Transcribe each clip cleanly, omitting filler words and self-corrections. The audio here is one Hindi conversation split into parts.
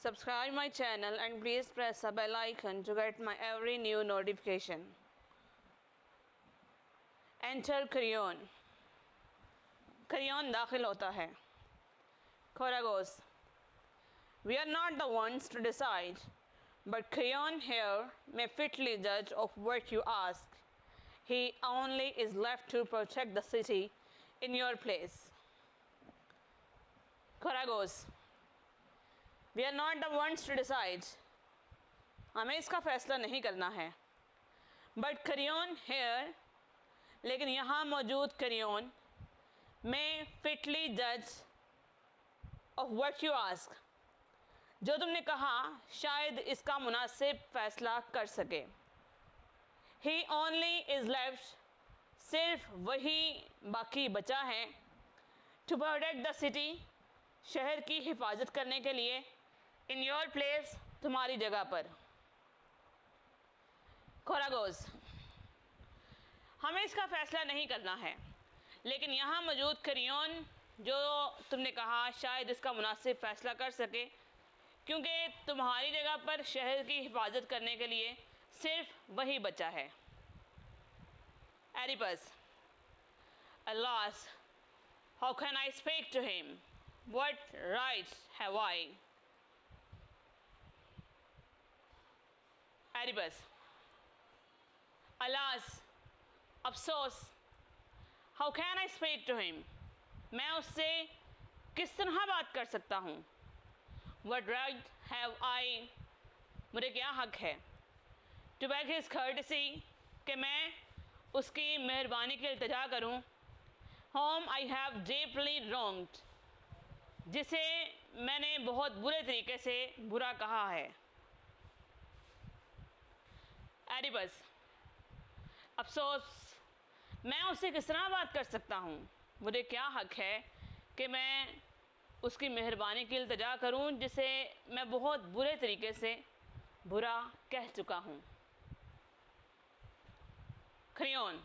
Subscribe my channel and please press the bell icon to get my every new notification. Enter Creon. Creon दाखिल होता है. Cora goes, we are not the ones to decide, but Creon here may fitly judge of what you ask. He only is left to protect the city in your place. Cora goes, we are not the ones to decide. हमें इसका फैसला नहीं करना है. But Creon here, लेकिन यहाँ मौजूद Creon may fitly judge of what you ask. जो तुमने कहा शायद इसका मुनासिब फैसला कर सके. He only is left, सिर्फ वही बाकी बचा है. To protect the city, शहर की हिफाजत करने के लिए. In your place, तुम्हारी जगह पर. Cora goes, हमें इसका फ़ैसला नहीं करना है, लेकिन यहाँ मौजूद Creon जो तुमने कहा शायद इसका मुनासिब फ़ैसला कर सके, क्योंकि तुम्हारी जगह पर शहर की हिफाजत करने के लिए सिर्फ वही बचा है. Oedipus, alas, how can I speak to him? What right have I? Oedipus, alas, अफसोस, how can I speak to him? मैं उससे किस तरह बात कर सकता हूँ? What right have I? मुझे क्या हक है? To beg his courtesy, कि मैं उसकी मेहरबानी की इल्तिजा करूँ. Whom I have deeply wronged, जिसे मैंने बहुत बुरे तरीके से बुरा कहा है. Oedipus, अफसोस, मैं उससे किस तरह बात कर सकता हूँ? मुझे क्या हक है कि मैं उसकी मेहरबानी की इल्तिजा करूँ जिसे मैं बहुत बुरे तरीके से बुरा कह चुका हूँ. Creon,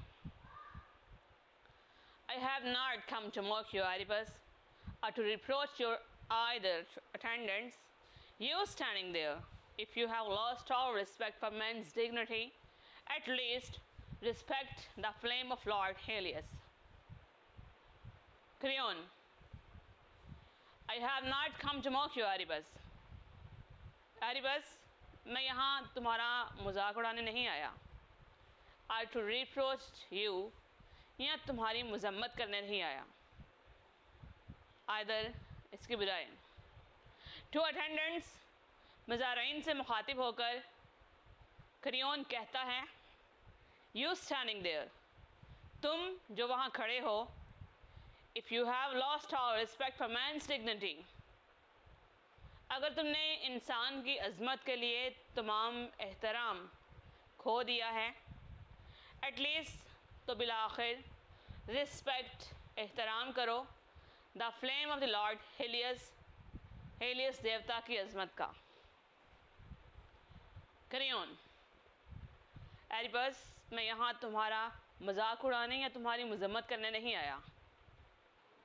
I have not come to mock you, Oedipus, or to reproach your either attendants. You standing there, if you have lost all respect for men's dignity, at least respect the flame of Lord Helios. Creon, I have not come to mock you, Oedipus. Oedipus, मैं यहाँ तुम्हारा मजाक उड़ाने नहीं आया. Or to reproach you, या तुम्हारी मजम्मत करने नहीं आया. Either, इसके बजाय. To attendants, मज़ारीन से मुखातिब होकर Creon कहता है, You standing there, तुम जो वहाँ खड़े हो, if you have lost all respect for man's dignity, अगर तुमने इंसान की अज़मत के लिए तमाम एहतराम खो दिया है, at least तो बिलाखिर रिस्पेक्ट एहतराम करो the flame of the Lord Helios, Helios देवता की अज़मत का. Creon, एडिपस, मैं यहाँ तुम्हारा मजाक उड़ाने या तुम्हारी मजम्मत करने नहीं आया.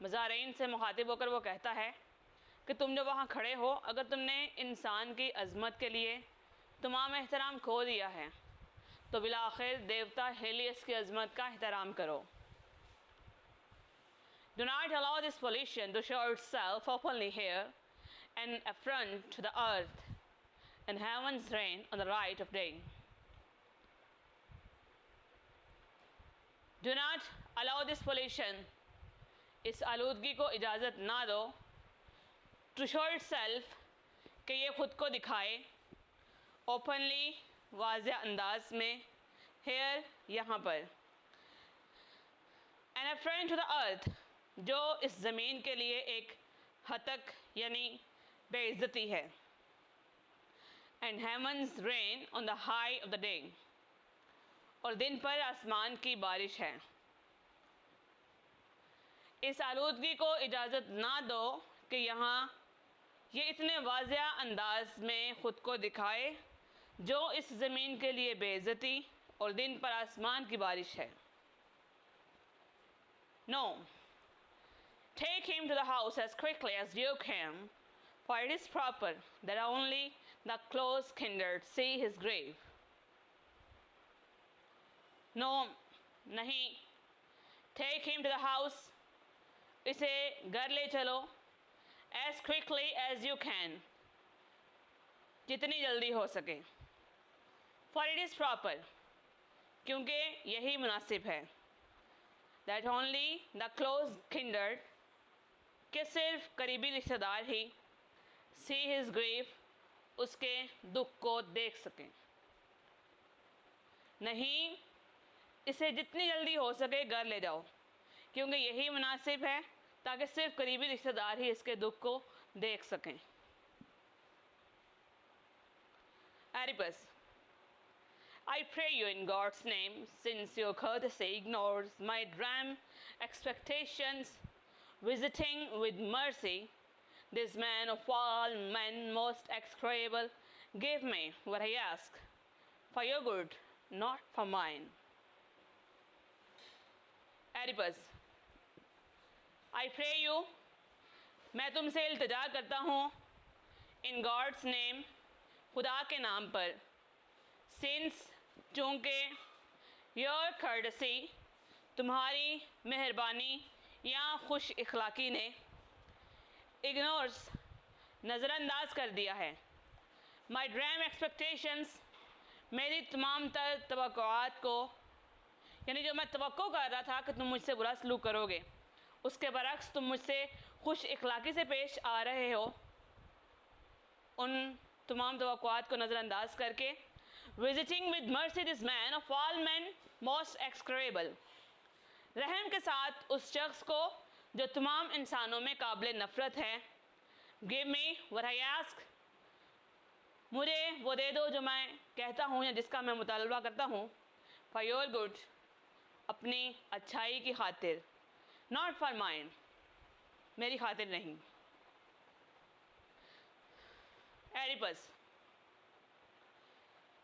मज़ारीन से मुखातिब होकर वो कहता है कि तुम जो वहाँ खड़े हो, अगर तुमने इंसान की अज़मत के लिए तमाम एहतराम खो दिया है तो बिलाखिर देवता हेलियस की अज़मत का एहतराम करो. Do not allow this pollution to show itself openly here, an affront to the earth and heaven's reign on the right of day. Do not allow this pollution, इस आलूदगी को इजाज़त ना दो, to show itself, कि ये ख़ुद को दिखाए, openly, वाज़ेह अंदाज में, here, यहाँ पर. An affront to the earth, जो इस ज़मीन के लिए एक हतक यानी बेइज्जती है. And heaven's rain on the high of the day, और दिन पर आसमान की बारिश है. इस आलूदगी को इजाज़त ना दो कि यहाँ ये इतने वाज़ेह अंदाज में ख़ुद को दिखाए जो इस ज़मीन के लिए बेइज्जती और दिन पर आसमान की बारिश है. No, take him to the house as quickly as you can, For it is proper that only the close kindred see his grave. No, नहीं. Take him to the house. इसे घर ले चलो. As quickly as you can. जितनी जल्दी हो सके. For it is proper. क्योंकि यही मुनासिब है. That only the close kindred, कि सिर्फ करीबी रिश्तेदार ही see his grief, उसके दुख को देख सकें. नहीं, इसे जितनी जल्दी हो सके घर ले जाओ, क्योंकि यही मुनासिब है ताकि सिर्फ करीबी रिश्तेदार ही इसके दुख को देख सकें. Oedipus, I pray you in God's name, since your courtesy ignores my dream expectations, visiting with mercy this man of all men most execrable, give me what I ask, for your good, not for mine. Oedipus, I pray you, मैं तुमसे इल्तिजा करता हूँ, in God's name, खुदा के नाम पर, since चूँकि your courtesy, तुम्हारी मेहरबानी या खुश इखलाकी ने ignores, नज़रअंदाज कर दिया है, my dream expectations, मेरी तमाम तर तवक्कुआत को, यानी जो मैं तवक्को कर रहा था कि तुम मुझसे बुरा सलूक करोगे, उसके बरक्स तुम मुझसे खुश इखलाकी से पेश आ रहे हो, उन तमाम तवक्कुआत को नज़रअंदाज करके visiting with mercy this man of all man most execrable, रहम के साथ उस शख्स को जो तमाम इंसानों में काबिल नफ़रत है, give me what I ask, मुझे वो दे दो जो मैं कहता हूँ या जिसका मैं मुतालबा करता हूँ, फॉर योर गुड, अपनी अच्छाई की खातिर, नॉट फॉर माइन, मेरी खातिर नहीं. एडिपस,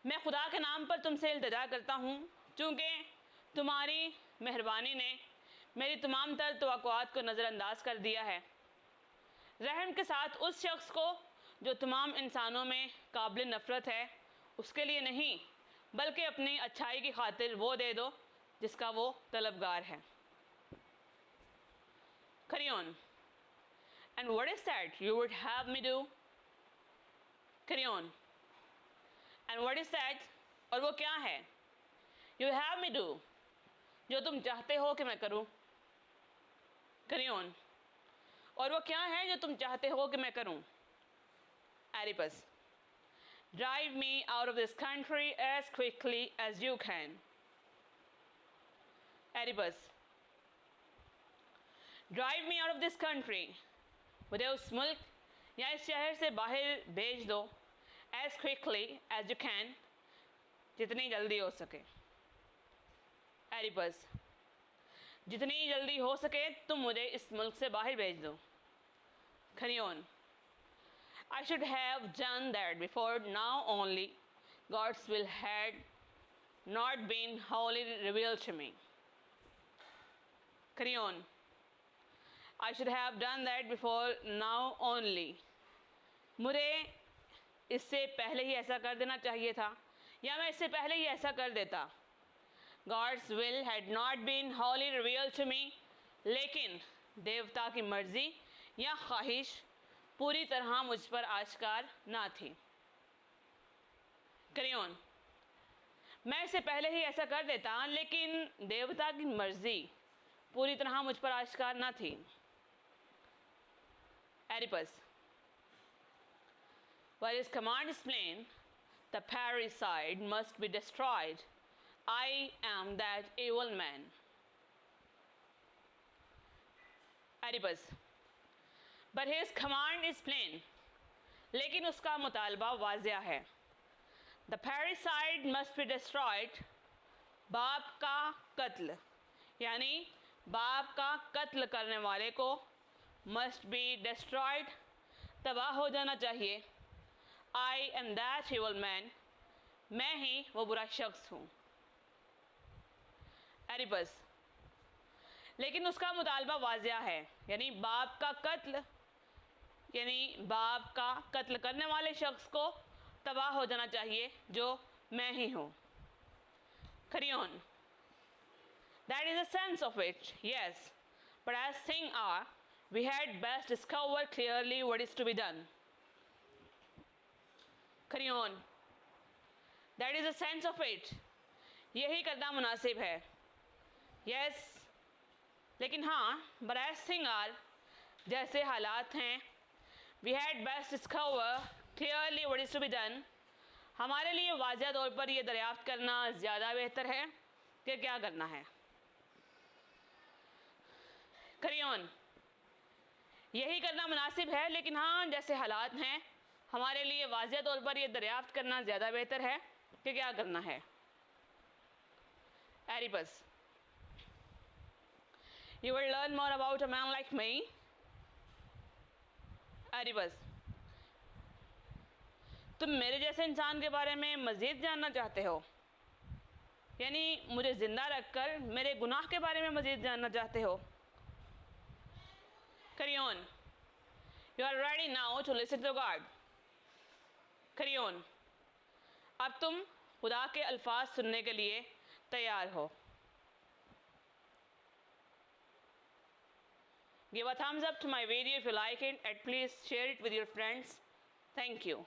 मैं खुदा के नाम पर तुमसे इल्तिजा करता हूँ, चूँकि तुम्हारी मेहरबानी ने मेरी तमाम तर तवक्कुआत को नज़रअंदाज कर दिया है, रहम के साथ उस शख्स को जो तमाम इंसानों में काबिल नफ़रत है, उसके लिए नहीं बल्कि अपनी अच्छाई की खातिर वो दे दो जिसका वो तलबगार है. Carry on. And what is that you would have me do? Carry on. And what is that? और वो क्या है? You have me do, जो तुम चाहते हो कि मैं करूं. Carry on. और वो क्या है जो तुम चाहते हो कि मैं करूं? Oedipus, drive me out of this country as quickly as you can. Oedipus, drive me out of this country, मुझे उस मुल्क या इस शहर से बाहर भेज दो, as quickly as you can, जितनी जल्दी हो सके. Oedipus, जितनी जल्दी हो सके तुम मुझे इस मुल्क से बाहर भेज दो. Creon, I should have done that before now only God's will had not been wholly revealed to me. Creon, I should have done that before now only. मुझे इससे पहले ही ऐसा कर देना चाहिए था, या मैं इससे पहले ही ऐसा कर देता. God's will had not been wholly revealed to me, लेकिन देवता की मर्ज़ी या ख्वाहिश पूरी तरह मुझ पर आश्कार ना थी. Creon, मैं इससे पहले ही ऐसा कर देता, लेकिन देवता की मर्ज़ी पूरी तरह मुझ पर आश्कार ना थी. Oedipus, while his command is plain, the parricide must be destroyed. I am that evil man. Oedipus, but his command is plain, लेकिन उसका मुतालबा वाज़िया है. The parricide must be destroyed. बाप का कत्ल, यानी बाप का कत्ल करने वाले को must be destroyed, तबाह हो जाना चाहिए. I am that evil man, मैं ही वो बुरा शख्स हूँ. Oedipus, लेकिन उसका मुतालबा वाज़िया है, यानी बाप का कत्ल यानी बाप का कत्ल करने वाले शख्स को तबाह हो जाना चाहिए, जो मैं ही हूँ। Carry That is the sense of it, yes. But as things are, we had best discover clearly what is to be done. Carry That is the sense of it. यही करना मुनासिब है। Yes. लेकिन हाँ, but as things are, जैसे हालात हैं, we had best discover clearly what is to be done. हमारे लिए वाज़ह तौर पर यह दरियाफ्त करना ज़्यादा बेहतर है कि क्या करना है। Carry यही करना मुनासिब है, लेकिन हाँ जैसे हालात हैं, हमारे लिए वाज़ह तौर पर यह दरियाफ्त करना ज़्यादा बेहतर है कि क्या करना है। Oedipus You will learn more about a man like me. Oedipus तुम मेरे जैसे इंसान के बारे में मज़ीद जानना चाहते हो, यानी मुझे ज़िंदा रखकर मेरे गुनाह के बारे में मज़ीद जानना चाहते हो। Carry You are ready now to listen to God. Carry अब तुम खुदा के अल्फाज सुनने के लिए तैयार हो। Give a thumbs up to my video if you like it, and please share it with your friends. Thank you.